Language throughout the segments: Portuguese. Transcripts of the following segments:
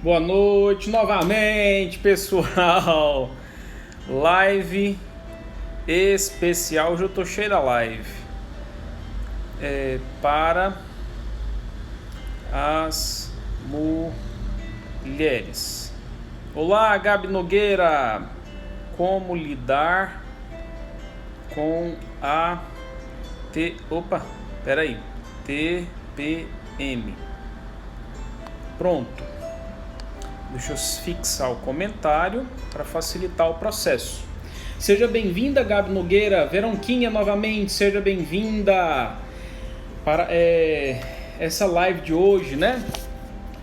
Boa noite novamente, pessoal. Live especial, hoje eu tô cheio da live. Para as mulheres. Olá, Gabi Nogueira. Como lidar com a TPM? Pronto. Deixa eu fixar o comentário para facilitar o processo. Seja bem-vinda, Gabi Nogueira. Veronquinha, novamente, seja bem-vinda para essa live de hoje, né?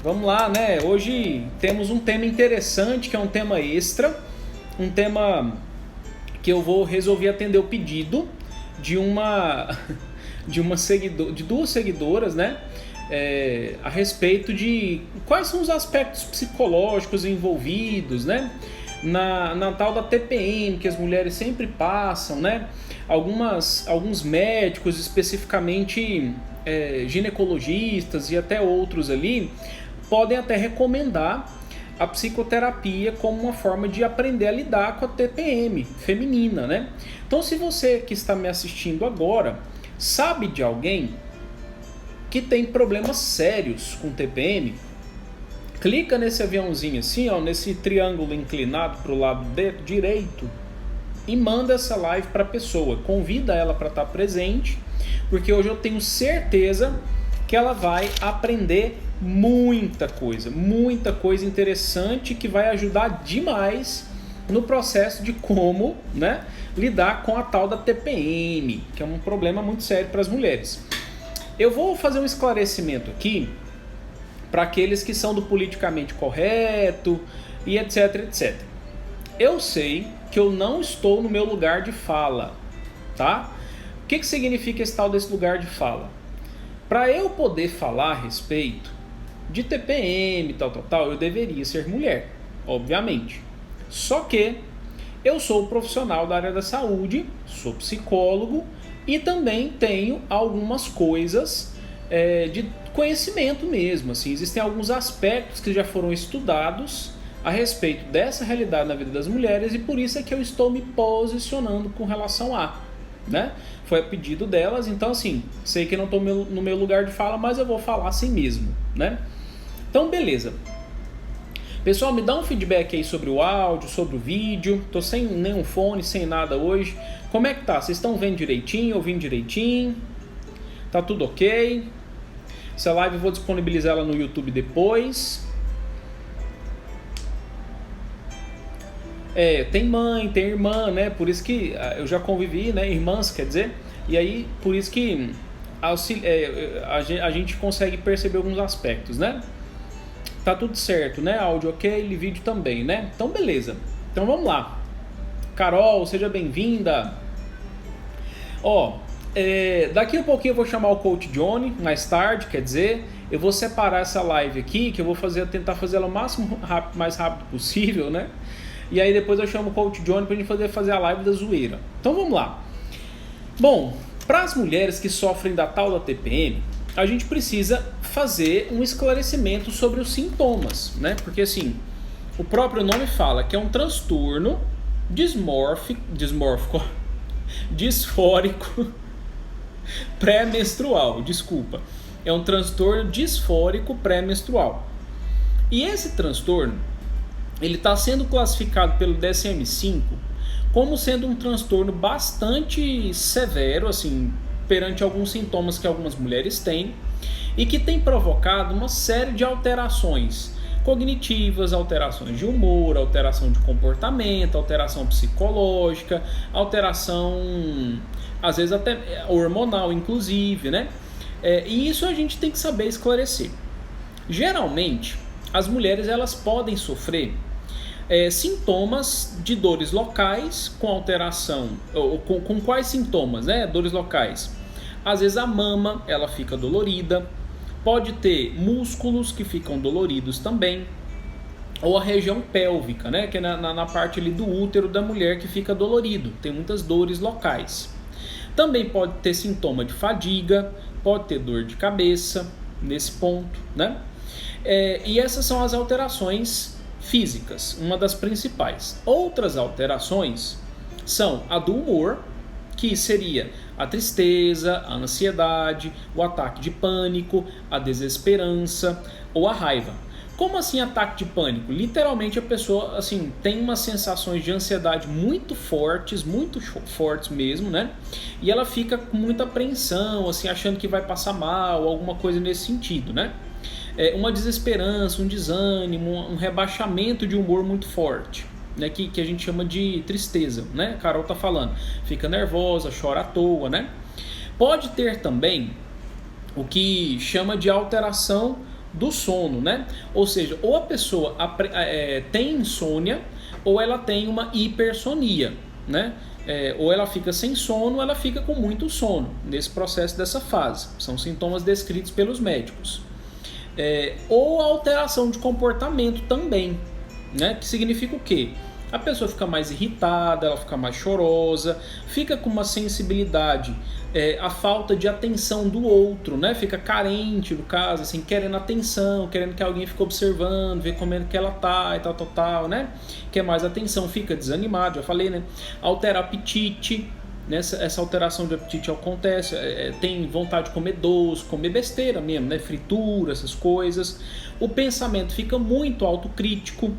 Vamos lá, né? Hoje temos um tema interessante, que é um tema extra, um tema que eu vou resolver atender o pedido de duas seguidoras, né? A respeito de quais são os aspectos psicológicos envolvidos, né? Na tal da TPM que as mulheres sempre passam, né? Alguns médicos, especificamente ginecologistas e até outros ali, podem até recomendar a psicoterapia como uma forma de aprender a lidar com a TPM feminina, né? Então, se você que está me assistindo agora sabe de alguém que tem problemas sérios com TPM, clica nesse aviãozinho assim, ó, nesse triângulo inclinado para o lado direito e manda essa live para a pessoa. Convida ela para estar presente, porque hoje eu tenho certeza que ela vai aprender muita coisa interessante que vai ajudar demais no processo de como, né, lidar com a tal da TPM, que é um problema muito sério para as mulheres. Eu vou fazer um esclarecimento aqui para aqueles que são do politicamente correto e etc, etc. Eu sei que eu não estou no meu lugar de fala, tá? O que significa esse tal desse lugar de fala? Para eu poder falar a respeito de TPM, tal, eu deveria ser mulher, obviamente. Só que eu sou profissional da área da saúde, sou psicólogo e também tenho algumas coisas de conhecimento mesmo. Assim, existem alguns aspectos que já foram estudados a respeito dessa realidade na vida das mulheres e por isso é que eu estou me posicionando com relação a, né? Foi a pedido delas, então assim, sei que não estou no meu lugar de fala, mas eu vou falar assim mesmo, né? Então, beleza. Pessoal, me dá um feedback aí sobre o áudio, sobre o vídeo. Tô sem nenhum fone, sem nada hoje. Como é que tá? Vocês estão vendo direitinho, ouvindo direitinho? Tá tudo ok? Essa live eu vou disponibilizar ela no YouTube depois. Tem mãe, tem irmã, né? Por isso que eu já convivi, né? Irmãs, quer dizer. E aí, por isso que a gente consegue perceber alguns aspectos, né? Tá tudo certo, né? Áudio ok, vídeo também, né? Então, beleza. Então, vamos lá. Carol, seja bem-vinda. Daqui a pouquinho eu vou chamar o Coach Johnny, mais tarde, quer dizer, eu vou separar essa live aqui, que eu vou tentar fazer ela o mais rápido possível, né? E aí depois eu chamo o Coach Johnny pra gente fazer a live da zoeira. Então, vamos lá. Bom, para as mulheres que sofrem da tal da TPM, a gente precisa fazer um esclarecimento sobre os sintomas, né? Porque assim, o próprio nome fala que é um transtorno disfórico pré-menstrual, é um transtorno disfórico pré-menstrual. E esse transtorno, ele está sendo classificado pelo DSM-5 como sendo um transtorno bastante severo, assim, perante alguns sintomas que algumas mulheres têm e que tem provocado uma série de alterações cognitivas, alterações de humor, alteração de comportamento, alteração psicológica, alteração, às vezes até hormonal, inclusive, né? E isso a gente tem que saber esclarecer. Geralmente, as mulheres elas podem sofrer sintomas de dores locais com alteração, com quais sintomas, né? Dores locais. Às vezes a mama ela fica dolorida, pode ter músculos que ficam doloridos também, ou a região pélvica, né? Que é na parte ali do útero da mulher que fica dolorido, tem muitas dores locais. Também pode ter sintoma de fadiga, pode ter dor de cabeça nesse ponto, né? E essas são as alterações físicas, uma das principais. Outras alterações são a do humor, que seria a tristeza, a ansiedade, o ataque de pânico, a desesperança ou a raiva. Como assim ataque de pânico? Literalmente a pessoa assim, tem umas sensações de ansiedade muito fortes mesmo, né? E ela fica com muita apreensão, assim, achando que vai passar mal, alguma coisa nesse sentido, né? Uma desesperança, um desânimo, um rebaixamento de humor muito forte, né? Que a gente chama de tristeza, né? A Carol tá falando, fica nervosa, chora à toa, né? Pode ter também o que chama de alteração do sono, né? Ou seja, ou a pessoa tem insônia ou ela tem uma hipersonia, né? Ou ela fica sem sono ou ela fica com muito sono nesse processo dessa fase. São sintomas descritos pelos médicos. Ou alteração de comportamento também, né? Que significa o quê? A pessoa fica mais irritada, ela fica mais chorosa, fica com uma sensibilidade à falta de atenção do outro, né? Fica carente, no caso, assim, querendo atenção, querendo que alguém fique observando, ver como é que ela tá e tal, né? Quer mais atenção, fica desanimado, já falei, né? Altera apetite, né? Essa alteração de apetite acontece, tem vontade de comer doce, comer besteira mesmo, né? Fritura, essas coisas. O pensamento fica muito autocrítico,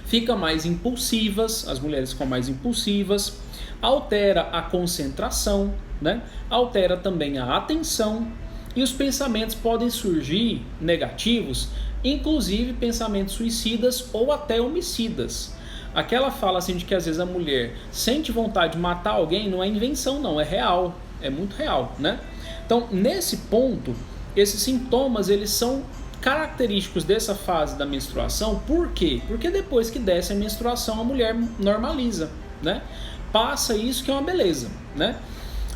fica mais impulsivas, as mulheres ficam mais impulsivas, altera a concentração, né? Altera também a atenção e os pensamentos podem surgir negativos, inclusive pensamentos suicidas ou até homicidas. Aquela fala assim de que às vezes a mulher sente vontade de matar alguém não é invenção não, é real, é muito real, né? Então, nesse ponto, esses sintomas eles são característicos dessa fase da menstruação. Por quê? Porque depois que desce a menstruação a mulher normaliza, né? Passa isso que é uma beleza, né?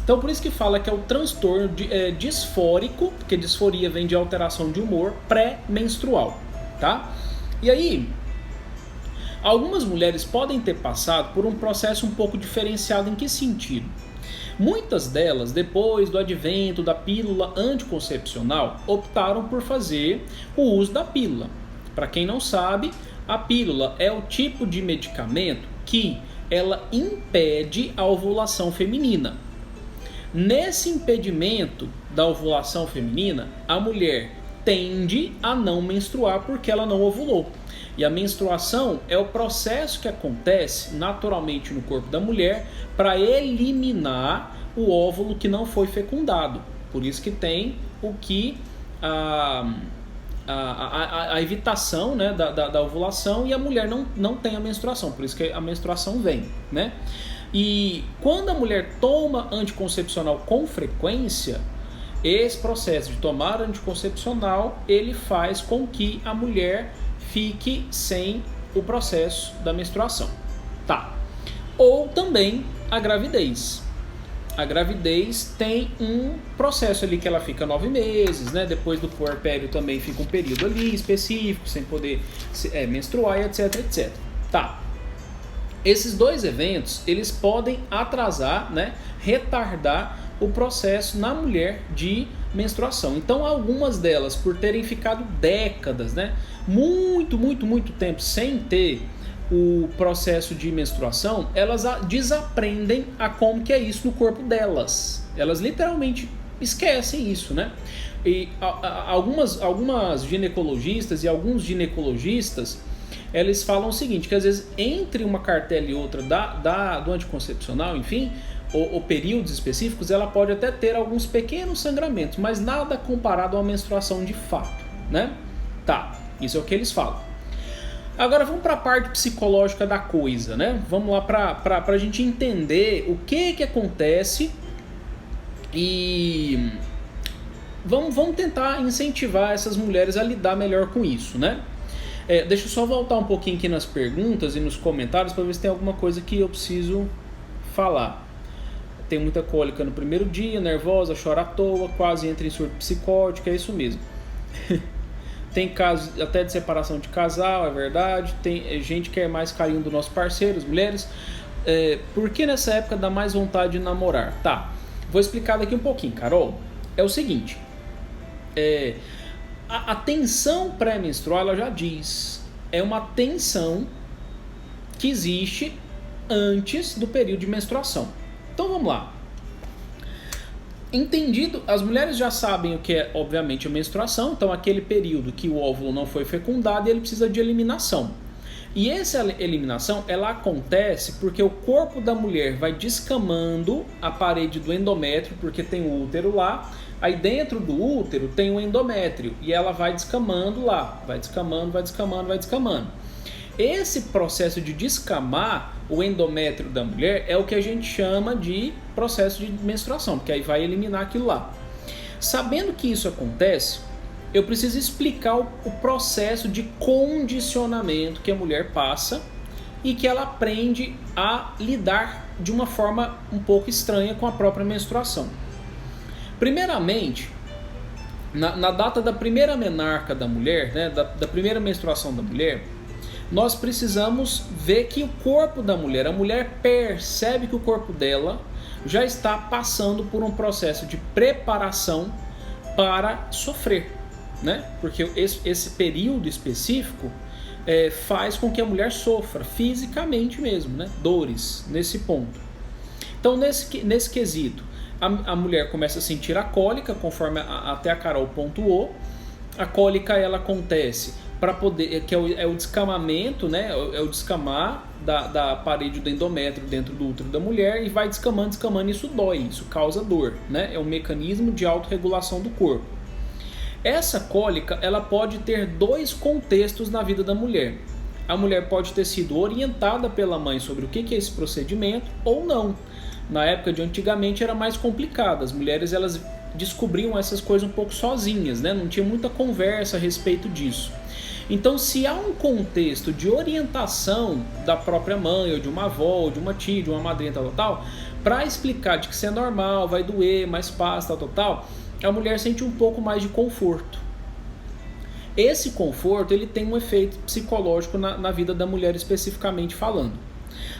Então por isso que fala que é o transtorno disfórico, porque disforia vem de alteração de humor pré-menstrual, tá? E aí, algumas mulheres podem ter passado por um processo um pouco diferenciado. Em que sentido? Muitas delas, depois do advento da pílula anticoncepcional, optaram por fazer o uso da pílula. Para quem não sabe, a pílula é o tipo de medicamento que ela impede a ovulação feminina. Nesse impedimento da ovulação feminina, a mulher tende a não menstruar porque ela não ovulou. E a menstruação é o processo que acontece naturalmente no corpo da mulher para eliminar o óvulo que não foi fecundado. Por isso que tem o que a evitação, né, da ovulação, e a mulher não tem a menstruação, por isso que a menstruação vem, né? E quando a mulher toma anticoncepcional com frequência, esse processo de tomar anticoncepcional, ele faz com que a mulher fique sem o processo da menstruação, tá? Ou também a gravidez. A gravidez tem um processo ali que ela fica 9 meses, né? Depois do puerpério também fica um período ali específico, sem poder menstruar e etc. Tá. Esses dois eventos, eles podem atrasar, né? Retardar o processo na mulher de menstruação. Então, algumas delas, por terem ficado décadas, né? Muito tempo sem ter o processo de menstruação, elas desaprendem a como que é isso no corpo delas. Elas literalmente esquecem isso, né? E algumas ginecologistas e alguns ginecologistas, eles falam o seguinte, que às vezes entre uma cartela e outra do anticoncepcional, enfim, ou períodos específicos, ela pode até ter alguns pequenos sangramentos, mas nada comparado a uma menstruação de fato, né? Tá, isso é o que eles falam. Agora vamos para a parte psicológica da coisa, né? Vamos lá para a gente entender o que acontece e vamos tentar incentivar essas mulheres a lidar melhor com isso, né? Deixa eu só voltar um pouquinho aqui nas perguntas e nos comentários para ver se tem alguma coisa que eu preciso falar. Tem muita cólica no primeiro dia, nervosa, chora à toa, quase entra em surto psicótico, é isso mesmo. Tem casos até de separação de casal, é verdade. Tem gente que quer mais carinho do nosso parceiro, as mulheres. Por que nessa época dá mais vontade de namorar? Tá, vou explicar daqui um pouquinho, Carol. É o seguinte, a tensão pré-menstrual, ela já diz, é uma tensão que existe antes do período de menstruação. Então vamos lá. Entendido, as mulheres já sabem o que é, obviamente, a menstruação, então aquele período que o óvulo não foi fecundado e ele precisa de eliminação. E essa eliminação, ela acontece porque o corpo da mulher vai descamando a parede do endométrio, porque tem o útero lá, aí dentro do útero tem o endométrio, e ela vai descamando lá, vai descamando, vai descamando, vai descamando. Esse processo de descamar o endométrio da mulher é o que a gente chama de processo de menstruação, porque aí vai eliminar aquilo lá. Sabendo que isso acontece, eu preciso explicar o processo de condicionamento que a mulher passa e que ela aprende a lidar de uma forma um pouco estranha com a própria menstruação. Primeiramente, na data da primeira menarca da mulher, né, da primeira menstruação da mulher, nós precisamos ver que o corpo da mulher, a mulher percebe que o corpo dela já está passando por um processo de preparação para sofrer, né? Porque esse período específico faz com que a mulher sofra fisicamente mesmo, né? Dores nesse ponto. Então, nesse quesito, a mulher começa a sentir a cólica, conforme até a Carol pontuou. A cólica, ela acontece para poder, que é o descamamento, né? É o descamar da parede do endométrio dentro do útero da mulher, e vai descamando, descamando, e isso dói, isso causa dor, né? É um mecanismo de autorregulação do corpo. Essa cólica, ela pode ter dois contextos na vida da mulher. A mulher pode ter sido orientada pela mãe sobre o que é esse procedimento ou não. Na época de antigamente era mais complicado, as mulheres elas descobriam essas coisas um pouco sozinhas, né? Não tinha muita conversa a respeito disso. Então, se há um contexto de orientação da própria mãe, ou de uma avó, ou de uma tia, de uma madrinha, tal, para explicar de que isso é normal, vai doer, mas passa, tal, a mulher sente um pouco mais de conforto. Esse conforto, ele tem um efeito psicológico na vida da mulher, especificamente falando.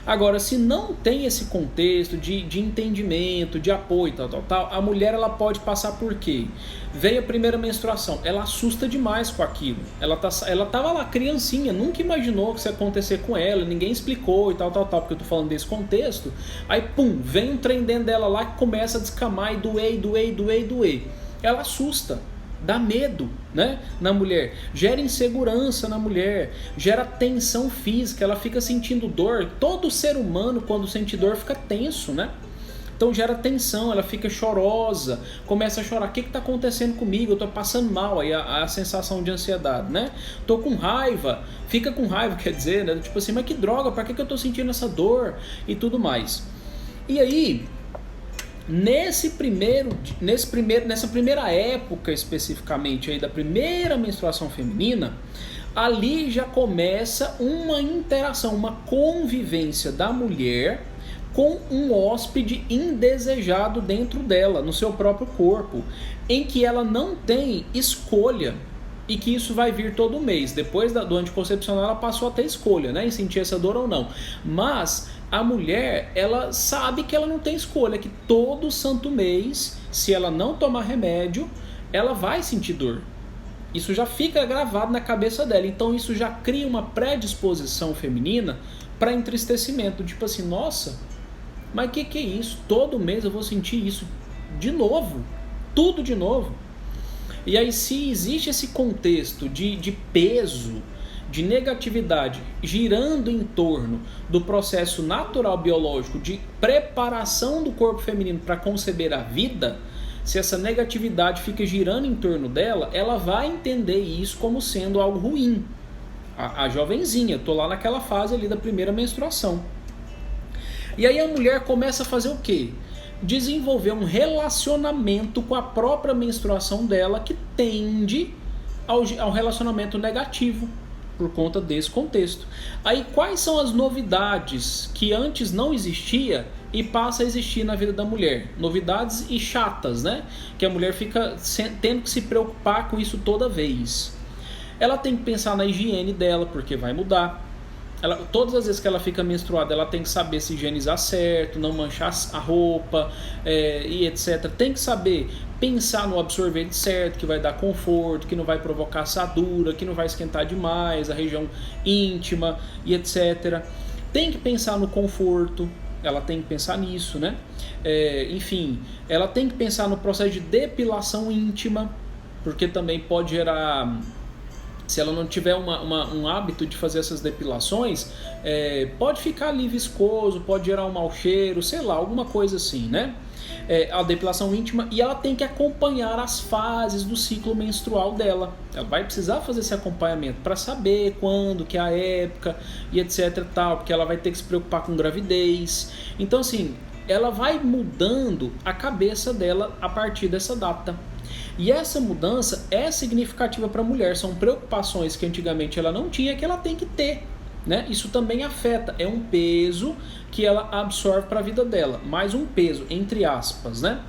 Agora, se não tem esse contexto de entendimento, de apoio, tal, a mulher ela pode passar por quê? Veio a primeira menstruação, ela assusta demais com aquilo. Ela tava lá, criancinha, nunca imaginou que isso ia acontecer com ela, ninguém explicou e tal, porque eu tô falando desse contexto. Aí, pum, vem um trem dentro dela lá que começa a descamar e doer. Ela assusta. Dá medo, né, na mulher, gera insegurança na mulher, gera tensão física, ela fica sentindo dor. Todo ser humano, quando sente dor, fica tenso, né? Então gera tensão, ela fica chorosa, começa a chorar. O que está acontecendo comigo? Eu estou passando mal, aí a sensação de ansiedade, né? Estou com raiva, fica com raiva, quer dizer, né? Tipo assim, mas que droga, para que eu estou sentindo essa dor? E tudo mais. E aí, nessa primeira época especificamente aí da primeira menstruação feminina, ali já começa uma interação, uma convivência da mulher com um hóspede indesejado dentro dela, no seu próprio corpo, em que ela não tem escolha, e que isso vai vir todo mês. Depois do anticoncepcional ela passou a ter escolha, né, em sentir essa dor ou não, mas a mulher, ela sabe que ela não tem escolha, que todo santo mês, se ela não tomar remédio, ela vai sentir dor. Isso já fica gravado na cabeça dela. Então isso já cria uma predisposição feminina para entristecimento. Tipo assim, nossa, mas que é isso? Todo mês eu vou sentir isso de novo. Tudo de novo. E aí, se existe esse contexto de peso, de negatividade, girando em torno do processo natural biológico de preparação do corpo feminino para conceber a vida, se essa negatividade fica girando em torno dela, ela vai entender isso como sendo algo ruim. A jovenzinha, tô lá naquela fase ali da primeira menstruação. E aí a mulher começa a fazer o quê? Desenvolver um relacionamento com a própria menstruação dela que tende ao relacionamento negativo, por conta desse contexto. Aí quais são as novidades que antes não existia e passa a existir na vida da mulher? Novidades e chatas, né? Que a mulher fica tendo que se preocupar com isso toda vez. Ela tem que pensar na higiene dela, porque vai mudar. Todas as vezes que ela fica menstruada, ela tem que saber se higienizar certo, não manchar a roupa, e etc. Tem que saber pensar no absorvente certo, que vai dar conforto, que não vai provocar assadura, que não vai esquentar demais a região íntima e etc. Tem que pensar no conforto, ela tem que pensar nisso, né? Enfim, ela tem que pensar no processo de depilação íntima, porque também pode gerar... Se ela não tiver um hábito de fazer essas depilações, pode ficar ali viscoso, pode gerar um mau cheiro, sei lá, alguma coisa assim, né? A depilação íntima, e ela tem que acompanhar as fases do ciclo menstrual dela. Ela vai precisar fazer esse acompanhamento para saber quando, que é a época e etc tal, porque ela vai ter que se preocupar com gravidez. Então assim, ela vai mudando a cabeça dela a partir dessa data. E essa mudança é significativa para a mulher, são preocupações que antigamente ela não tinha, que ela tem que ter, né? Isso também afeta, é um peso que ela absorve para a vida dela, mais um peso, entre aspas, né?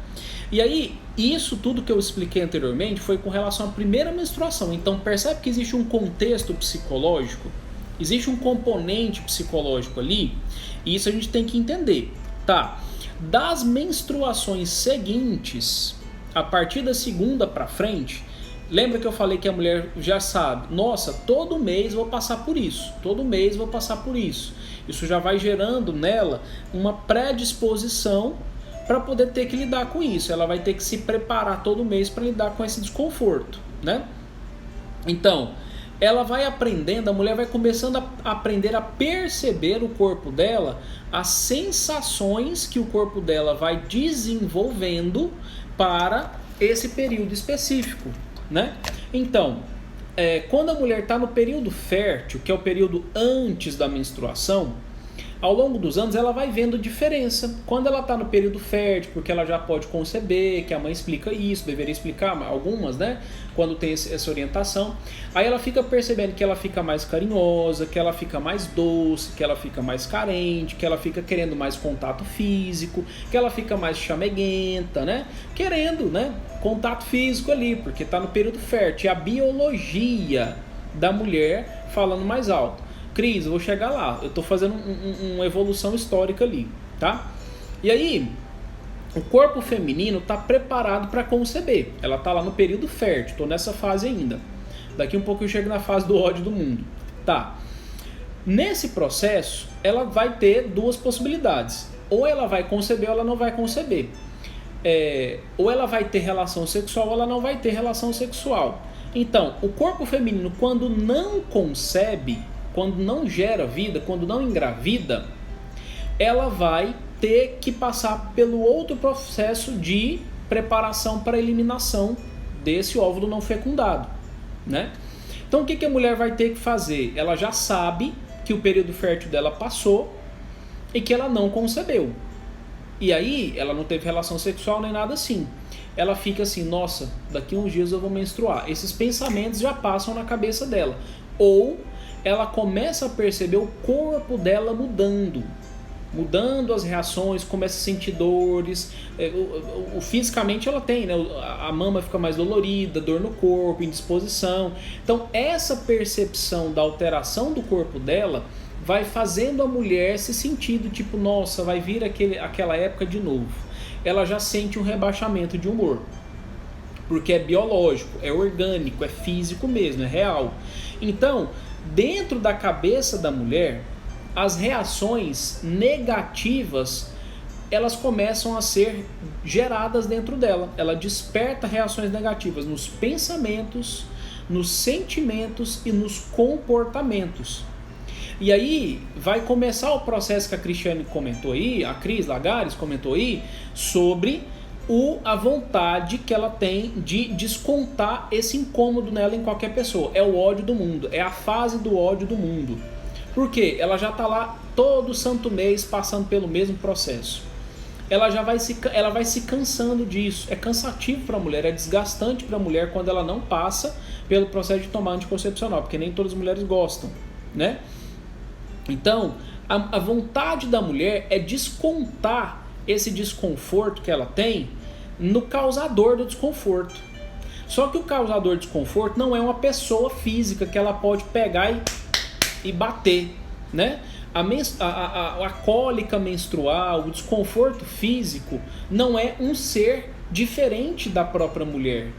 E aí, isso tudo que eu expliquei anteriormente foi com relação à primeira menstruação. Então percebe que existe um contexto psicológico, existe um componente psicológico ali, e isso a gente tem que entender, tá? Das menstruações seguintes, a partir da segunda para frente, lembra que eu falei que a mulher já sabe, nossa, todo mês vou passar por isso, todo mês vou passar por isso. Isso já vai gerando nela uma predisposição para poder ter que lidar com isso. Ela vai ter que se preparar todo mês para lidar com esse desconforto, né? Então, ela vai aprendendo, a mulher vai começando a aprender a perceber o corpo dela, as sensações que o corpo dela vai desenvolvendo para esse período específico, né? Então, quando a mulher está no período fértil, que é o período antes da menstruação, ao longo dos anos ela vai vendo diferença. Quando ela está no período fértil, porque ela já pode conceber, que a mãe explica isso, deveria explicar algumas, né? Quando tem essa orientação. Aí ela fica percebendo que ela fica mais carinhosa, que ela fica mais doce, que ela fica mais carente, que ela fica querendo mais contato físico, que ela fica mais chameguenta, né? Querendo, né? Contato físico ali, porque está no período fértil. E a biologia da mulher falando mais alto. Cris, eu vou chegar lá, eu estou fazendo uma evolução histórica ali, tá? E aí, o corpo feminino está preparado para conceber, ela está lá no período fértil, estou nessa fase ainda. Daqui um pouco eu chego na fase do ódio do mundo, tá? Nesse processo, ela vai ter duas possibilidades, ou ela vai conceber ou ela não vai conceber. Ou ela vai ter relação sexual ou ela não vai ter relação sexual. Então, o corpo feminino, quando não concebe, quando não gera vida, quando não engravida, ela vai ter que passar pelo outro processo de preparação para a eliminação desse óvulo não fecundado, né? Então o que a mulher vai ter que fazer? Ela já sabe que o período fértil dela passou e que ela não concebeu. E aí ela não teve relação sexual nem nada assim. Ela fica assim, nossa, daqui uns dias eu vou menstruar. Esses pensamentos já passam na cabeça dela. Ou ela começa a perceber o corpo dela mudando as reações, começa a sentir dores, fisicamente ela tem, né? A mama fica mais dolorida, dor no corpo, indisposição. Então essa percepção da alteração do corpo dela vai fazendo a mulher se sentir do tipo, nossa, vai vir aquela época de novo. Ela já sente um rebaixamento de humor, porque é biológico, é orgânico, é físico mesmo, é real. Então, dentro da cabeça da mulher, as reações negativas, elas começam a ser geradas dentro dela. Ela desperta reações negativas nos pensamentos, nos sentimentos e nos comportamentos. E aí vai começar o processo que a Cristiane comentou aí, a Cris Lagares comentou aí, sobre a vontade que ela tem de descontar esse incômodo nela em qualquer pessoa. É o ódio do mundo, é a fase do ódio do mundo. Por quê? Ela já está lá todo santo mês passando pelo mesmo processo. Ela vai se cansando disso. É cansativo para a mulher, é desgastante para a mulher quando ela não passa pelo processo de tomar anticoncepcional, porque nem todas as mulheres gostam, né? Então, a vontade da mulher é descontar esse desconforto que ela tem no causador do desconforto. Só que o causador de desconforto não é uma pessoa física que ela pode pegar e bater, né? A cólica menstrual, o desconforto físico, não é um ser diferente da própria mulher.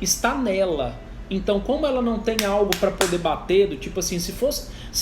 Está nela. Então, como ela não tem algo para poder bater, do tipo assim, se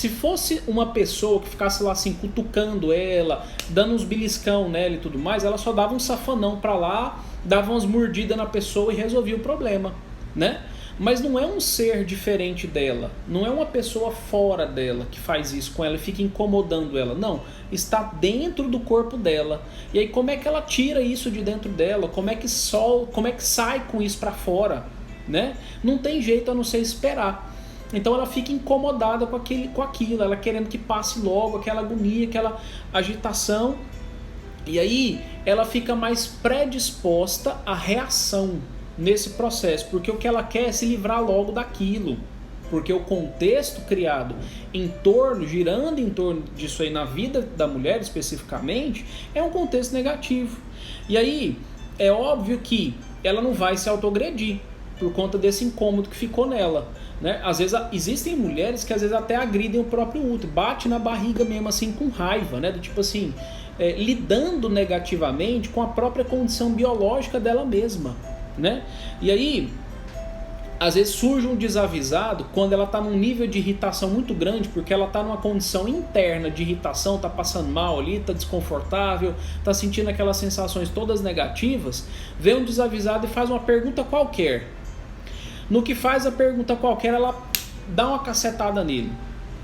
fosse uma pessoa que ficasse lá assim, cutucando ela, dando uns beliscão nela e tudo mais, ela só dava um safanão para lá, dava umas mordidas na pessoa e resolvia o problema, né? Mas não é um ser diferente dela, não é uma pessoa fora dela que faz isso com ela e fica incomodando ela, não, está dentro do corpo dela. E aí como é que ela tira isso de dentro dela? Como é que sai com isso para fora? Né? Não tem jeito a não ser esperar. Então ela fica incomodada com aquilo, ela querendo que passe logo, aquela agonia, aquela agitação. E aí ela fica mais predisposta à reação nesse processo, porque o que ela quer é se livrar logo daquilo. Porque o contexto criado girando em torno disso aí na vida da mulher especificamente, é um contexto negativo. E aí é óbvio que ela não vai se autoagredir por conta desse incômodo que ficou nela, né? Às vezes existem mulheres que às vezes até agridem o próprio útero, bate na barriga mesmo assim com raiva, né? Do tipo assim, lidando negativamente com a própria condição biológica dela mesma, né? E aí, às vezes surge um desavisado quando ela está num nível de irritação muito grande, porque ela está numa condição interna de irritação, está passando mal ali, está desconfortável, está sentindo aquelas sensações todas negativas, vem um desavisado e faz uma pergunta qualquer. No que faz a pergunta qualquer, ela dá uma cacetada nele.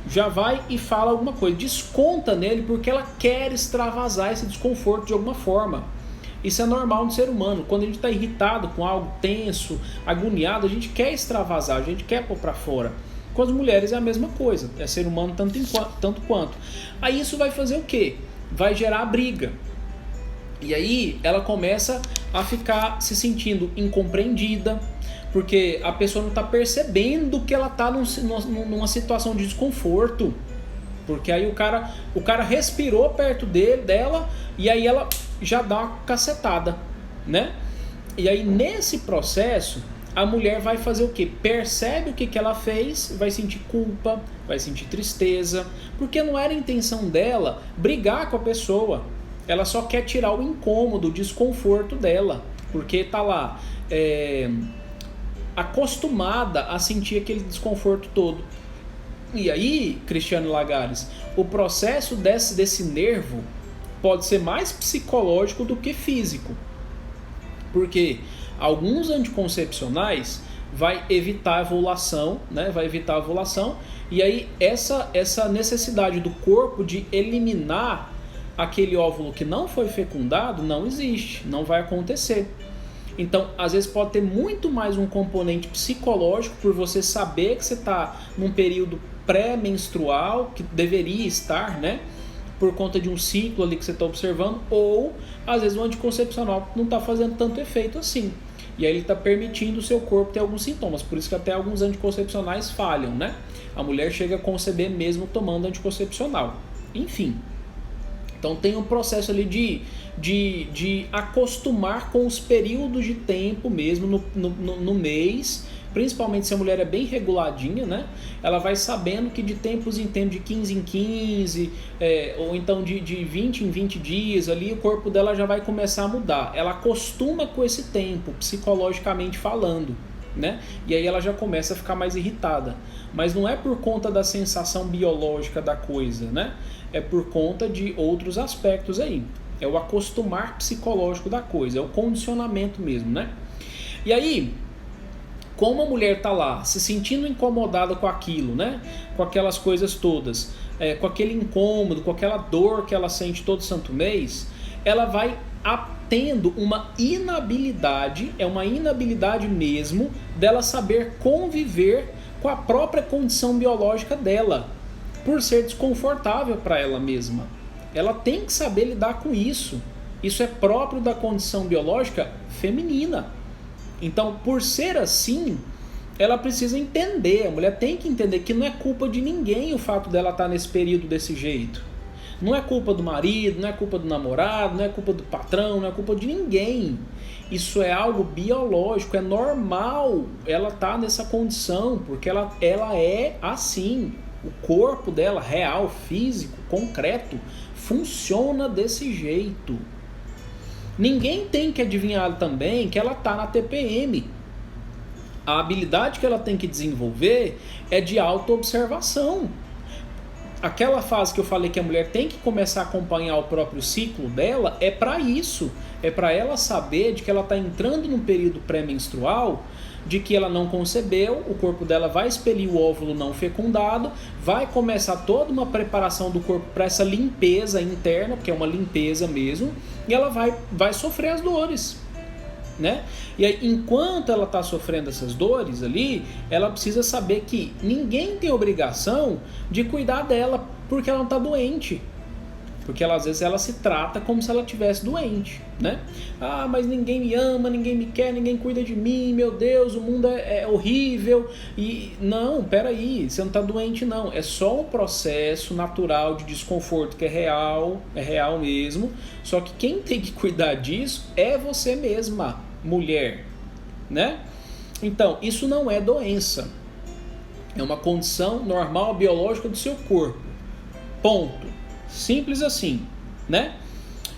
Já vai e fala alguma coisa, desconta nele porque ela quer extravasar esse desconforto de alguma forma. Isso é normal no ser humano. Quando a gente está irritado com algo tenso, agoniado, a gente quer extravasar, a gente quer pôr para fora. Com as mulheres é a mesma coisa, é ser humano tanto quanto. Aí isso vai fazer o quê? Vai gerar briga. E aí ela começa a ficar se sentindo incompreendida, porque a pessoa não está percebendo que ela está numa situação de desconforto. Porque aí o cara respirou perto dela e aí ela já dá uma cacetada, né? E aí nesse processo a mulher vai fazer o quê? Percebe o que ela fez, vai sentir culpa, vai sentir tristeza, porque não era a intenção dela brigar com a pessoa. Ela só quer tirar o incômodo, o desconforto dela, porque tá lá acostumada a sentir aquele desconforto todo. E aí, Cristiano Lagares, o processo desse nervo pode ser mais psicológico do que físico. Porque alguns anticoncepcionais vai evitar a ovulação, né? Vai evitar a ovulação, e aí essa necessidade do corpo de eliminar aquele óvulo que não foi fecundado não existe, não vai acontecer. Então, às vezes pode ter muito mais um componente psicológico por você saber que você está num período pré-menstrual, que deveria estar, né? Por conta de um ciclo ali que você está observando, ou às vezes o anticoncepcional não está fazendo tanto efeito assim. E aí ele está permitindo o seu corpo ter alguns sintomas, por isso que até alguns anticoncepcionais falham, né? A mulher chega a conceber mesmo tomando anticoncepcional. Enfim. Então tem um processo ali de acostumar com os períodos de tempo mesmo no mês, principalmente se a mulher é bem reguladinha, né? Ela vai sabendo que de tempos em tempos, de 15 em 15, ou então de 20 em 20 dias ali, o corpo dela já vai começar a mudar. Ela acostuma com esse tempo, psicologicamente falando, né? E aí ela já começa a ficar mais irritada. Mas não é por conta da sensação biológica da coisa, né? É por conta de outros aspectos aí. É o acostumar psicológico da coisa, é o condicionamento mesmo, né? E aí, como a mulher tá lá, se sentindo incomodada com aquilo, né? Com aquelas coisas todas, com aquele incômodo, com aquela dor que ela sente todo santo mês, ela vai tendo uma inabilidade, é uma inabilidade mesmo, dela saber conviver com a própria condição biológica dela, por ser desconfortável para ela mesma. Ela tem que saber lidar com isso. Isso é próprio da condição biológica feminina. Então, por ser assim, ela precisa entender, a mulher tem que entender que não é culpa de ninguém o fato dela estar nesse período desse jeito. Não é culpa do marido, não é culpa do namorado, não é culpa do patrão, não é culpa de ninguém. Isso é algo biológico, é normal ela estar nessa condição, porque ela é assim. O corpo dela, real, físico, concreto, funciona desse jeito. Ninguém tem que adivinhar também que ela está na TPM. A habilidade que ela tem que desenvolver é de autoobservação. Aquela fase que eu falei que a mulher tem que começar a acompanhar o próprio ciclo dela, é para isso. É para ela saber de que ela está entrando num período pré-menstrual, de que ela não concebeu, o corpo dela vai expelir o óvulo não fecundado, vai começar toda uma preparação do corpo para essa limpeza interna, porque é uma limpeza mesmo, e ela vai sofrer as dores, né? E aí, enquanto ela está sofrendo essas dores ali, ela precisa saber que ninguém tem obrigação de cuidar dela porque ela não está doente. Porque ela, às vezes ela se trata como se ela estivesse doente, né? Ah, mas ninguém me ama, ninguém me quer, ninguém cuida de mim, meu Deus, o mundo é horrível. E não, peraí, você não está doente não. É só um processo natural de desconforto que é real mesmo. Só que quem tem que cuidar disso é você mesma, mulher, né? Então, isso não é doença. É uma condição normal biológica do seu corpo. Ponto. Simples assim, né?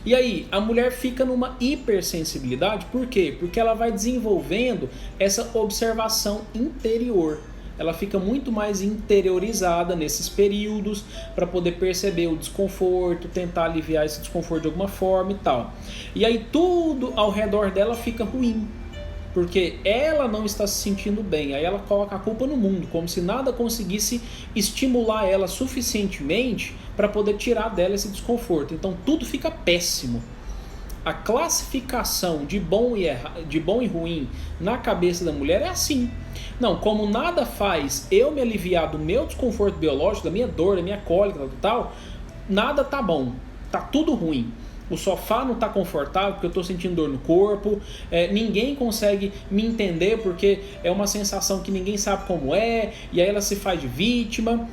E aí, a mulher fica numa hipersensibilidade, por quê? Porque ela vai desenvolvendo essa observação interior. Ela fica muito mais interiorizada nesses períodos para poder perceber o desconforto, tentar aliviar esse desconforto de alguma forma e tal. E aí tudo ao redor dela fica ruim, porque ela não está se sentindo bem. Aí ela coloca a culpa no mundo, como se nada conseguisse estimular ela suficientemente para poder tirar dela esse desconforto. Então tudo fica péssimo. A classificação de bom e ruim na cabeça da mulher é assim. Não, como nada faz eu me aliviar do meu desconforto biológico, da minha dor, da minha cólica, tal, nada tá bom, tá tudo ruim. O sofá não está confortável porque eu estou sentindo dor no corpo, ninguém consegue me entender porque é uma sensação que ninguém sabe como é, e aí ela se faz de vítima,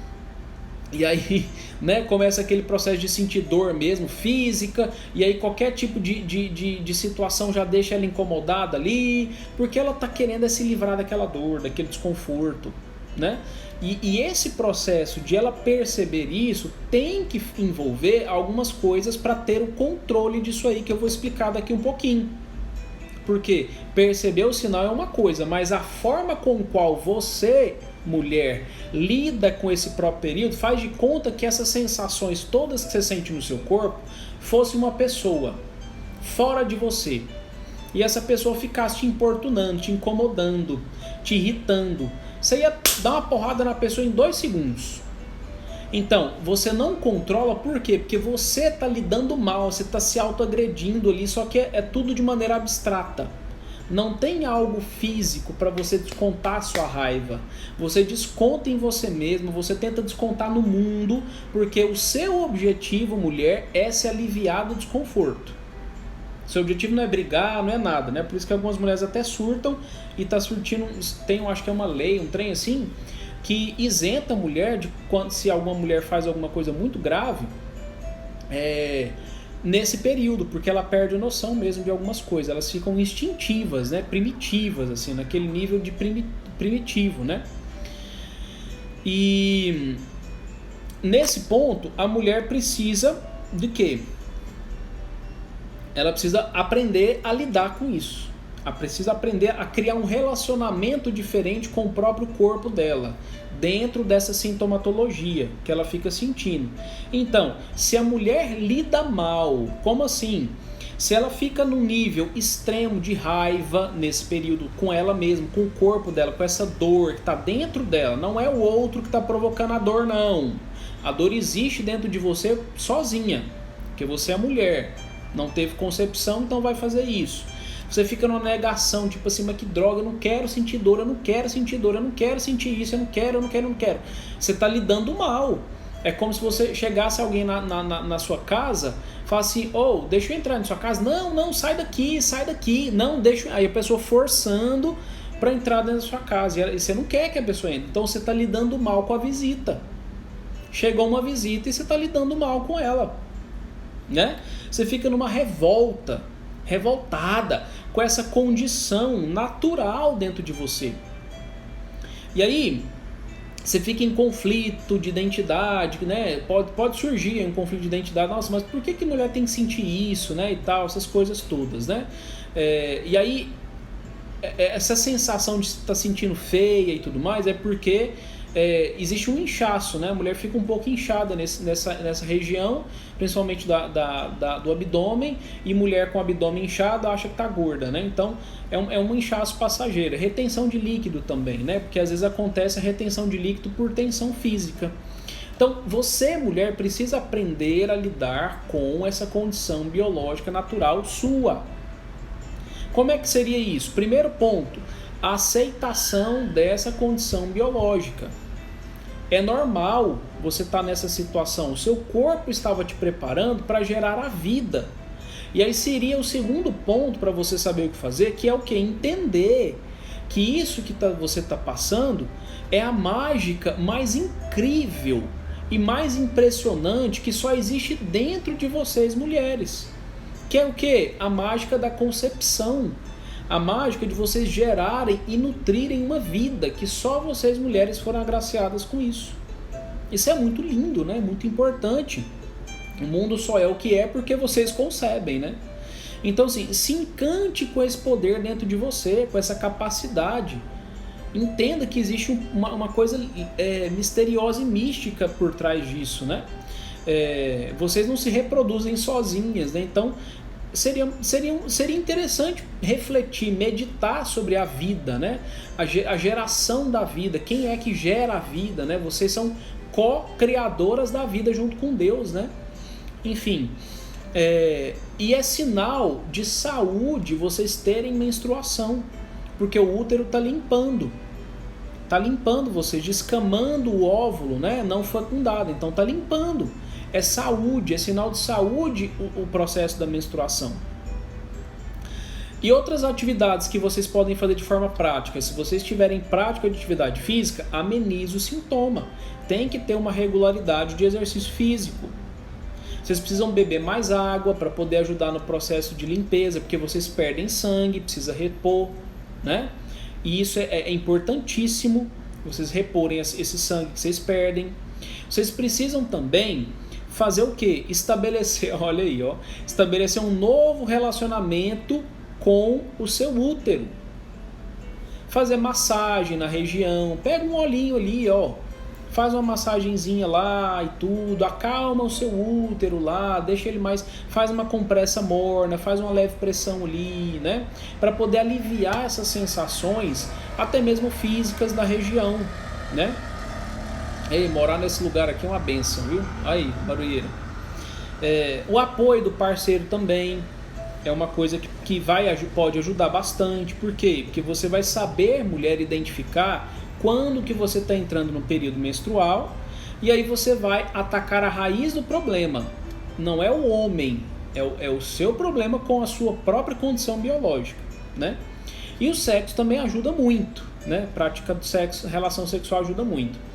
e aí, né, começa aquele processo de sentir dor mesmo, física, e aí qualquer tipo de situação já deixa ela incomodada ali, porque ela está querendo se livrar daquela dor, daquele desconforto, né? E esse processo de ela perceber isso tem que envolver algumas coisas para ter o controle disso aí, que eu vou explicar daqui um pouquinho. Porque perceber o sinal é uma coisa, mas a forma com qual você, mulher, lida com esse próprio período, faz de conta que essas sensações todas que você sente no seu corpo fosse uma pessoa fora de você. E essa pessoa ficasse te importunando, te incomodando, te irritando. Você ia dar uma porrada na pessoa em 2 segundos. Então, você não controla, por quê? Porque você está lidando mal, você está se autoagredindo ali, só que é tudo de maneira abstrata. Não tem algo físico para você descontar a sua raiva. Você desconta em você mesmo, você tenta descontar no mundo, porque o seu objetivo, mulher, é se aliviar do desconforto. Seu objetivo não é brigar, não é nada, né? Por isso que algumas mulheres até surtam e tá surtindo, tem, acho que é uma lei, um trem assim, que isenta a mulher de quando, se alguma mulher faz alguma coisa muito grave, nesse período, porque ela perde a noção mesmo de algumas coisas, elas ficam instintivas, né? Primitivas, assim, naquele nível de primitivo, né? E nesse ponto, a mulher precisa de quê? Ela precisa aprender a lidar com isso. Ela precisa aprender a criar um relacionamento diferente com o próprio corpo dela, dentro dessa sintomatologia que ela fica sentindo. Então, se a mulher lida mal, como assim? Se ela fica num nível extremo de raiva nesse período com ela mesma, com o corpo dela, com essa dor que está dentro dela, não é o outro que está provocando a dor, não. A dor existe dentro de você sozinha, porque você é mulher. Não teve concepção, então vai fazer isso. Você fica numa negação, tipo assim, mas que droga, eu não quero sentir dor, eu não quero sentir dor, eu não quero sentir isso, eu não quero. Você está lidando mal. É como se você chegasse alguém na sua casa, falasse assim, deixa eu entrar na sua casa. Não, sai daqui. Não, deixa. Aí a pessoa forçando para entrar dentro da sua casa. E você não quer que a pessoa entre. Então você está lidando mal com a visita. Chegou uma visita e você está lidando mal com ela. Né? Você fica numa revoltada com essa condição natural dentro de você. E aí, Você fica em conflito de identidade, né? Pode surgir um conflito de identidade. Nossa, mas por que mulher tem que sentir isso, né? E tal, essas coisas todas, né? E aí, essa sensação de estar sentindo feia e tudo mais é porque existe um inchaço, né? A mulher fica um pouco inchada nessa região, principalmente do abdômen, e mulher com o abdômen inchado acha que está gorda, né? Então é um inchaço passageiro. Retenção de líquido também, né? Porque às vezes acontece a retenção de líquido por tensão física. Então você, mulher, precisa aprender a lidar com essa condição biológica natural sua. Como é que seria isso? Primeiro ponto, a aceitação dessa condição biológica. É normal você estar nessa situação. O seu corpo estava te preparando para gerar a vida. E aí seria o segundo ponto para você saber o que fazer, que é o que? Entender que isso que você está passando é a mágica mais incrível e mais impressionante que só existe dentro de vocês, mulheres. Que é o que? A mágica da concepção. A mágica de vocês gerarem e nutrirem uma vida, que só vocês mulheres foram agraciadas com isso. Isso é muito lindo, né? Muito importante. O mundo só é o que é porque vocês concebem, né? Então, assim, se encante com esse poder dentro de você, com essa capacidade. Entenda que existe uma coisa misteriosa e mística por trás disso, né? Vocês não se reproduzem sozinhas, né? Então, seria interessante refletir, meditar sobre a vida, né? A geração da vida, quem é que gera a vida, né? Vocês são co-criadoras da vida junto com Deus, né? Enfim, e é sinal de saúde vocês terem menstruação, porque o útero está limpando vocês, descamando o óvulo, né? Não fecundado, então está limpando. É saúde, é sinal de saúde o processo da menstruação. E outras atividades que vocês podem fazer de forma prática. Se vocês tiverem prática de atividade física, amenize o sintoma. Tem que ter uma regularidade de exercício físico. Vocês precisam beber mais água para poder ajudar no processo de limpeza, porque vocês perdem sangue, precisa repor, né? E isso é importantíssimo, vocês reporem esse sangue que vocês perdem. Vocês precisam também fazer o quê? Estabelecer um novo relacionamento com o seu útero. Fazer massagem na região, pega um olhinho ali, faz uma massagenzinha lá e tudo, acalma o seu útero lá, deixa ele mais, faz uma compressa morna, faz uma leve pressão ali, né? Para poder aliviar essas sensações, até mesmo físicas da região, né? Morar nesse lugar aqui é uma benção, viu? Aí, barulheira. O apoio do parceiro também é uma coisa que pode ajudar bastante. Por quê? Porque você vai saber, mulher, identificar quando que você está entrando no período menstrual, e aí você vai atacar a raiz do problema. Não é o homem, é o seu problema com a sua própria condição biológica, né? E o sexo também ajuda muito, né? Prática do sexo, relação sexual ajuda muito.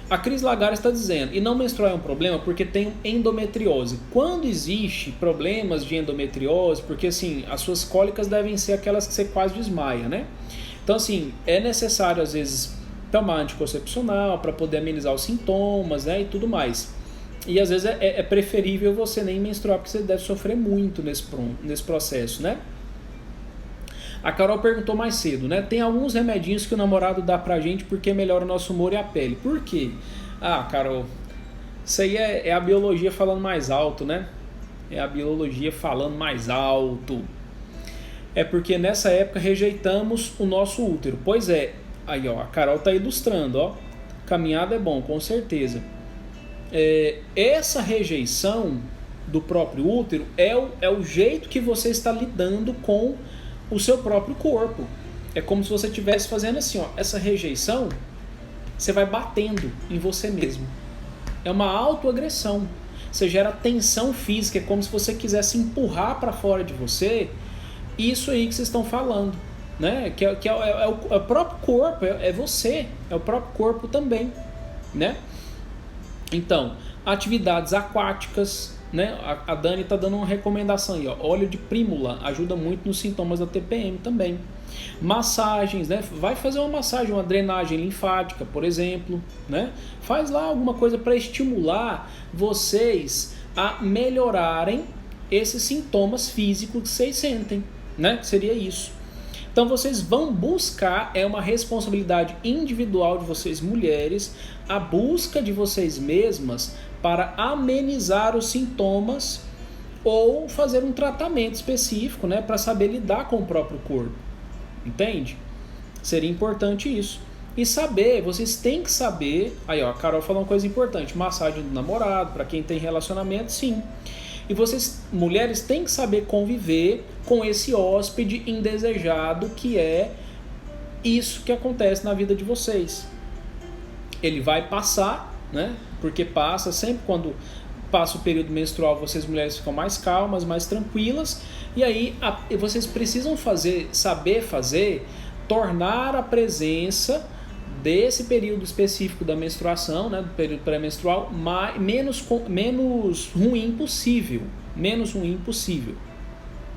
A Cris Lagar está dizendo, e não menstruar é um problema porque tem endometriose. Quando existe problemas de endometriose, porque assim, as suas cólicas devem ser aquelas que você quase desmaia, né? Então assim, é necessário às vezes tomar anticoncepcional para poder amenizar os sintomas, né, e tudo mais. E às vezes é preferível você nem menstruar, porque você deve sofrer muito nesse processo, né? A Carol perguntou mais cedo, né? Tem alguns remedinhos que o namorado dá pra gente porque melhora o nosso humor e a pele. Por quê? Ah, Carol, isso aí é a biologia falando mais alto, né? É a biologia falando mais alto. É porque nessa época rejeitamos o nosso útero. Pois é, aí ó, a Carol tá ilustrando, ó. Caminhada é bom, com certeza. Essa rejeição do próprio útero é o jeito que você está lidando com o seu próprio corpo. É como se você estivesse fazendo assim, ó, essa rejeição, você vai batendo em você mesmo. É uma autoagressão. Você gera tensão física, é como se você quisesse empurrar para fora de você isso aí que vocês estão falando, né? Que é o próprio corpo, é você, é o próprio corpo também, né? Então, atividades aquáticas, né? A Dani está dando uma recomendação aí, ó. Óleo de prímula ajuda muito nos sintomas da TPM também. Massagens, né? Vai fazer uma massagem, uma drenagem linfática, por exemplo, né? Faz lá alguma coisa para estimular vocês a melhorarem esses sintomas físicos que vocês sentem, né? Seria isso. Então vocês vão buscar, é uma responsabilidade individual de vocês mulheres, a busca de vocês mesmas para amenizar os sintomas ou fazer um tratamento específico, né, para saber lidar com o próprio corpo. Entende? Seria importante isso. E saber, vocês têm que saber, aí ó, a Carol falou uma coisa importante, massagem do namorado, para quem tem relacionamento, sim. E vocês, mulheres, têm que saber conviver com esse hóspede indesejado que é isso que acontece na vida de vocês. Ele vai passar, né? Porque passa sempre quando passa o período menstrual, vocês mulheres ficam mais calmas, mais tranquilas, e aí vocês precisam saber fazer, tornar a presença desse período específico da menstruação, né, do período pré-menstrual, menos ruim possível,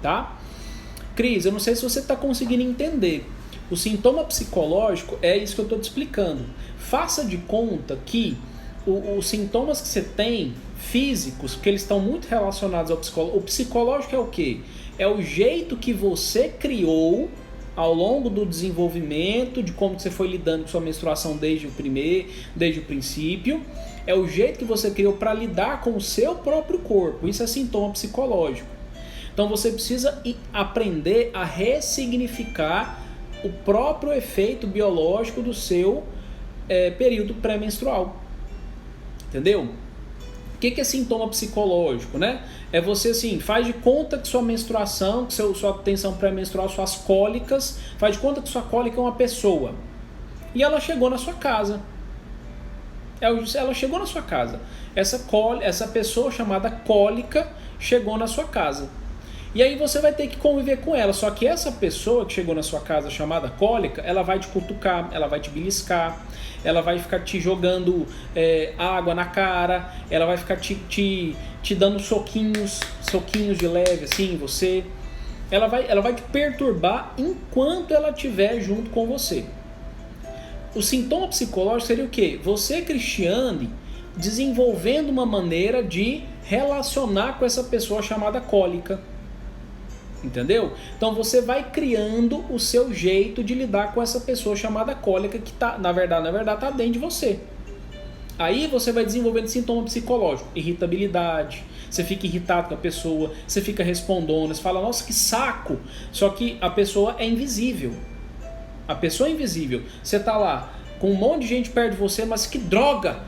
tá? Cris, eu não sei se você está conseguindo entender. O sintoma psicológico é isso que eu estou te explicando. Faça de conta que os sintomas que você tem físicos, que eles estão muito relacionados ao psicológico. O psicológico é o quê? É o jeito que você criou ao longo do desenvolvimento, de como você foi lidando com sua menstruação desde o princípio. É o jeito que você criou para lidar com o seu próprio corpo. Isso é sintoma psicológico. Então você precisa aprender a ressignificar o próprio efeito biológico do seu período pré-menstrual. Entendeu? O que é sintoma psicológico, né? É você assim, faz de conta que sua menstruação, que sua tensão pré-menstrual, suas cólicas, faz de conta que sua cólica é uma pessoa. E ela chegou na sua casa. Ela chegou na sua casa. Essa pessoa chamada cólica chegou na sua casa. E aí você vai ter que conviver com ela. Só que essa pessoa que chegou na sua casa chamada cólica, ela vai te cutucar, ela vai te beliscar, ela vai ficar te jogando água na cara, ela vai ficar te dando soquinhos de leve assim em você. Ela vai te perturbar enquanto ela estiver junto com você. O sintoma psicológico seria o quê? Você, Cristiane, desenvolvendo uma maneira de relacionar com essa pessoa chamada cólica. Entendeu? Então você vai criando o seu jeito de lidar com essa pessoa chamada cólica que tá, na verdade tá dentro de você. Aí você vai desenvolvendo sintoma psicológico, irritabilidade, você fica irritado com a pessoa, você fica respondendo, você fala, nossa, que saco! Só que a pessoa é invisível. A pessoa é invisível. Você tá lá com um monte de gente perto de você, mas que droga!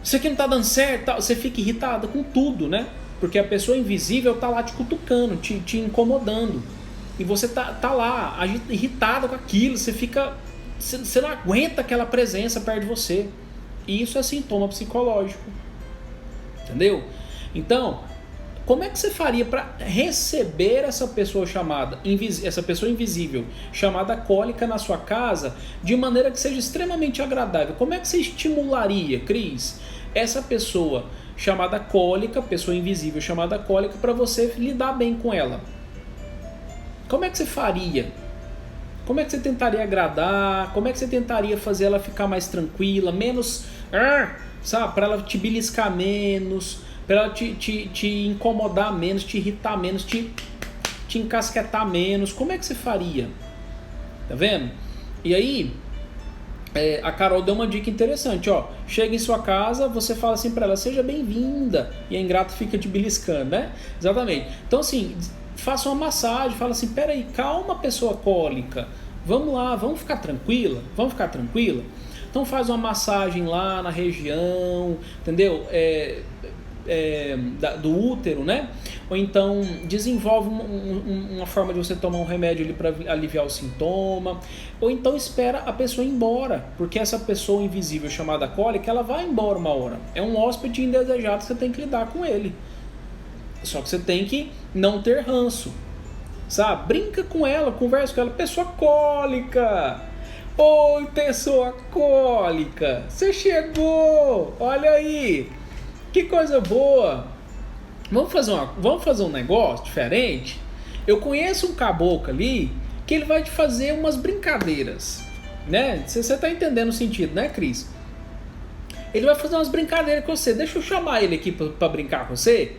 Isso aqui não tá dando certo, você fica irritado com tudo, né? Porque a pessoa invisível tá lá te cutucando, te incomodando. E você tá lá irritado com aquilo, você não aguenta aquela presença perto de você. E isso é sintoma psicológico. Entendeu? Então, como é que você faria para receber essa pessoa invisível, chamada cólica na sua casa, de maneira que seja extremamente agradável? Como é que você estimularia, Cris, essa pessoa chamada cólica, pessoa invisível chamada cólica, para você lidar bem com ela? Como é que você faria? Como é que você tentaria agradar? Como é que você tentaria fazer ela ficar mais tranquila, menos, sabe, para ela te beliscar menos, para ela te incomodar menos, te irritar menos, te encasquetar menos? Como é que você faria? Tá vendo? E aí, a Carol deu uma dica interessante, ó. Chega em sua casa, você fala assim pra ela, seja bem-vinda, e a ingrata fica te beliscando, né? Exatamente. Então assim, faça uma massagem, fala assim, peraí, calma, pessoa cólica, vamos lá, vamos ficar tranquila? Então faz uma massagem lá na região, entendeu? Do útero, né? Ou então desenvolve uma forma de você tomar um remédio ali para aliviar o sintoma, ou então espera a pessoa ir embora, porque essa pessoa invisível chamada cólica, ela vai embora uma hora. É um hóspede indesejado que você tem que lidar com ele. Só que você tem que não ter ranço, sabe? Brinca com ela, conversa com ela. Pessoa cólica! Oi, pessoa cólica! Você chegou! Olha aí! Que coisa boa! Vamos fazer um negócio diferente? Eu conheço um caboclo ali que ele vai te fazer umas brincadeiras, né? Você tá entendendo o sentido, né, Cris? Ele vai fazer umas brincadeiras com você. Deixa eu chamar ele aqui pra brincar com você.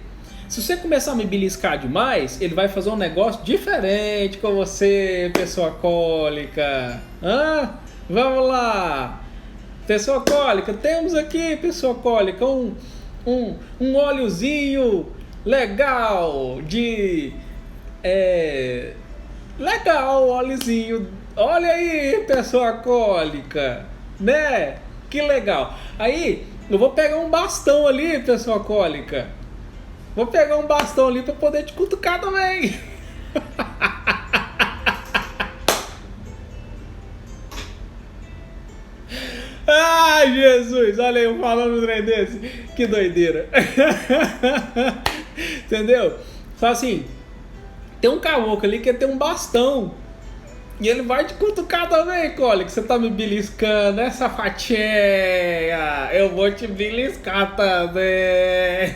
Se você começar a me beliscar demais, ele vai fazer um negócio diferente com você, pessoa cólica. Vamos lá. Pessoa cólica, temos aqui, pessoa cólica, um óleozinho legal de... legal, óleozinho. Olha aí, pessoa cólica, né? Que legal. Aí, eu vou pegar um bastão ali, pessoa cólica. Vou pegar um bastão ali pra poder te cutucar também. Ai, Jesus, olha aí eu falando um trem desse. Que doideira. Entendeu? Só assim, tem um caboclo ali que tem um bastão. E ele vai te cutucar também, Cole, que você tá me beliscando, essa fatinha. Eu vou te beliscar também.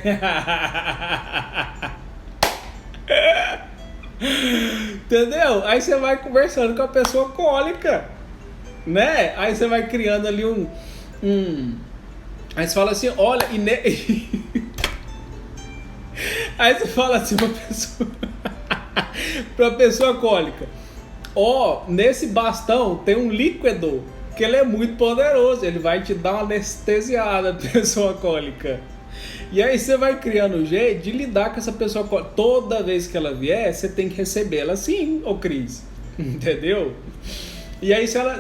Entendeu? Aí você vai conversando com a pessoa cólica, né? Aí você vai criando ali Aí você fala assim, olha, Aí você fala assim pra pessoa cólica, nesse bastão tem um líquido que ele é muito poderoso, ele vai te dar uma anestesiada, pessoa cólica. E aí você vai criando um jeito de lidar com essa pessoa cólica. Toda vez que ela vier, você tem que receber ela assim, ô Cris. Entendeu? E aí se a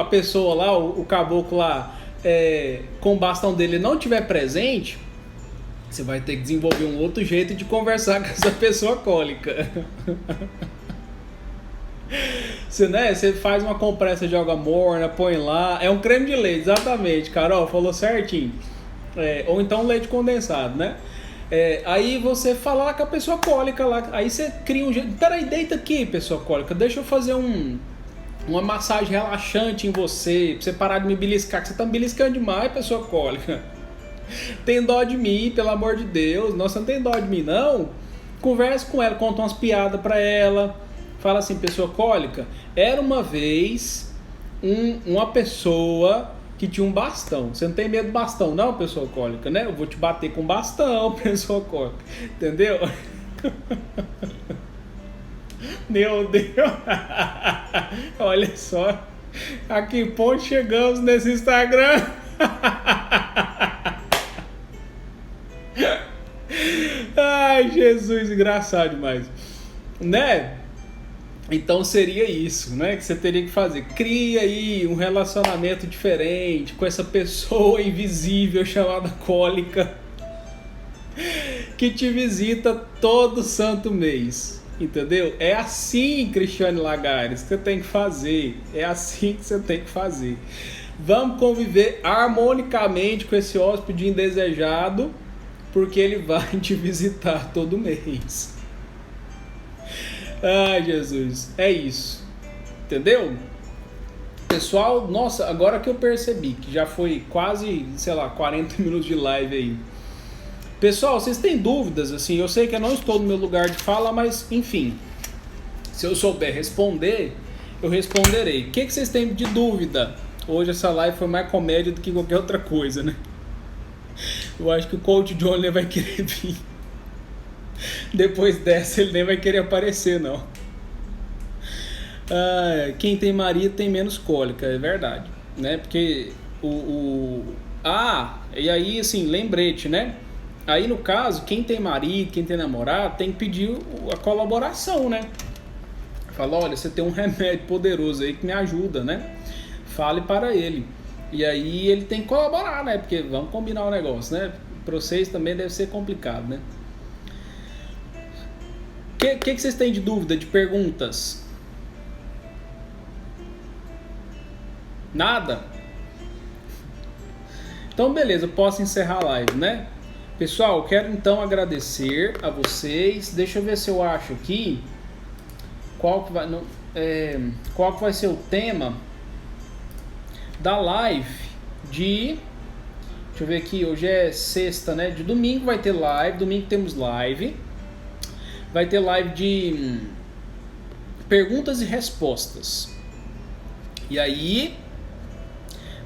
pessoa lá, o caboclo lá, com o bastão dele não tiver presente, você vai ter que desenvolver um outro jeito de conversar com essa pessoa cólica. Você faz uma compressa de água morna, põe lá. É um creme de leite, exatamente, Carol, falou certinho. Ou então leite condensado, né? Aí você fala lá com a pessoa cólica lá. Aí você cria um jeito. Peraí, deita aqui, pessoa cólica. Deixa eu fazer uma massagem relaxante em você. Pra você parar de me beliscar, que você tá me beliscando demais, pessoa cólica. Tem dó de mim, pelo amor de Deus. Nossa, não tem dó de mim, não. Conversa com ela, conta umas piadas pra ela. Fala assim, pessoa cólica, era uma vez uma pessoa que tinha um bastão. Você não tem medo do bastão, não, pessoa cólica, né? Eu vou te bater com bastão, pessoa cólica. Entendeu? Meu Deus. Olha só. A que ponto chegamos nesse Instagram? Ai, Jesus, engraçado demais. Né? Então seria isso, né? Que você teria que fazer. Cria aí um relacionamento diferente com essa pessoa invisível chamada cólica que te visita todo santo mês. Entendeu? É assim, Cristiane Lagares, que você tem que fazer. É assim que você tem que fazer. Vamos conviver harmonicamente com esse hóspede indesejado, porque ele vai te visitar todo mês. Ai, Jesus, é isso, entendeu? Pessoal, nossa, agora que eu percebi que já foi quase, 40 minutos de live aí. Pessoal, vocês têm dúvidas, assim, eu sei que eu não estou no meu lugar de fala, mas, enfim, se eu souber responder, eu responderei. O que vocês têm de dúvida? Hoje essa live foi mais comédia do que qualquer outra coisa, né? Eu acho que o Coach Johnny vai querer vir. Depois dessa ele nem vai querer aparecer, não. Quem tem marido tem menos cólica, é verdade, né? Porque e aí assim, lembrete, né? Aí no caso, quem tem marido, quem tem namorado, tem que pedir a colaboração, né? Fala, olha, você tem um remédio poderoso aí que me ajuda, né? Fale para ele. E aí ele tem que colaborar, né? Porque vamos combinar o negócio, né? Para vocês também deve ser complicado, né? O que vocês têm de dúvida, de perguntas? Nada? Então beleza, eu posso encerrar a live, né? Pessoal, eu quero então agradecer a vocês. Deixa eu ver se eu acho aqui qual que vai ser o tema da live de... Deixa eu ver aqui, hoje é sexta, né? De domingo vai ter live, domingo temos live. vai ter live de perguntas e respostas. E aí,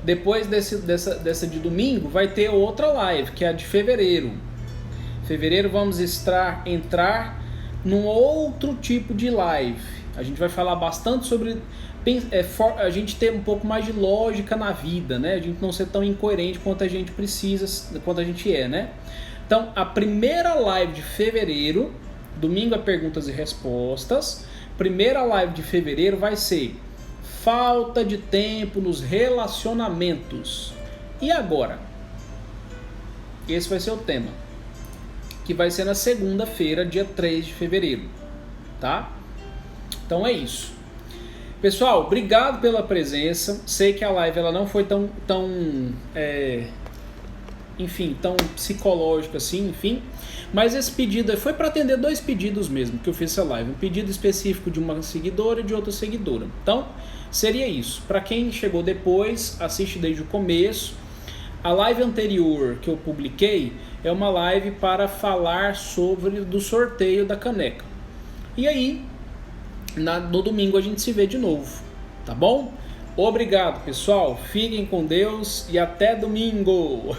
depois dessa de domingo, vai ter outra live, que é a de fevereiro. Fevereiro vamos entrar num outro tipo de live. A gente vai falar bastante sobre a gente ter um pouco mais de lógica na vida, né? A gente não ser tão incoerente quanto a gente precisa, quanto a gente é, né? Então, a primeira live de fevereiro, domingo é perguntas e respostas. Primeira live de fevereiro vai ser falta de tempo nos relacionamentos. E agora? Esse vai ser o tema, que vai ser na segunda-feira, dia 3 de fevereiro, tá? Então é isso. Pessoal, obrigado pela presença. Sei que a live ela não foi tão psicológica assim, enfim. Mas esse pedido foi para atender 2 pedidos mesmo que eu fiz essa live. Um pedido específico de uma seguidora e de outra seguidora. Então, seria isso. Para quem chegou depois, assiste desde o começo. A live anterior que eu publiquei é uma live para falar sobre do sorteio da caneca. E aí, no domingo a gente se vê de novo, tá bom? Obrigado, pessoal. Fiquem com Deus e até domingo.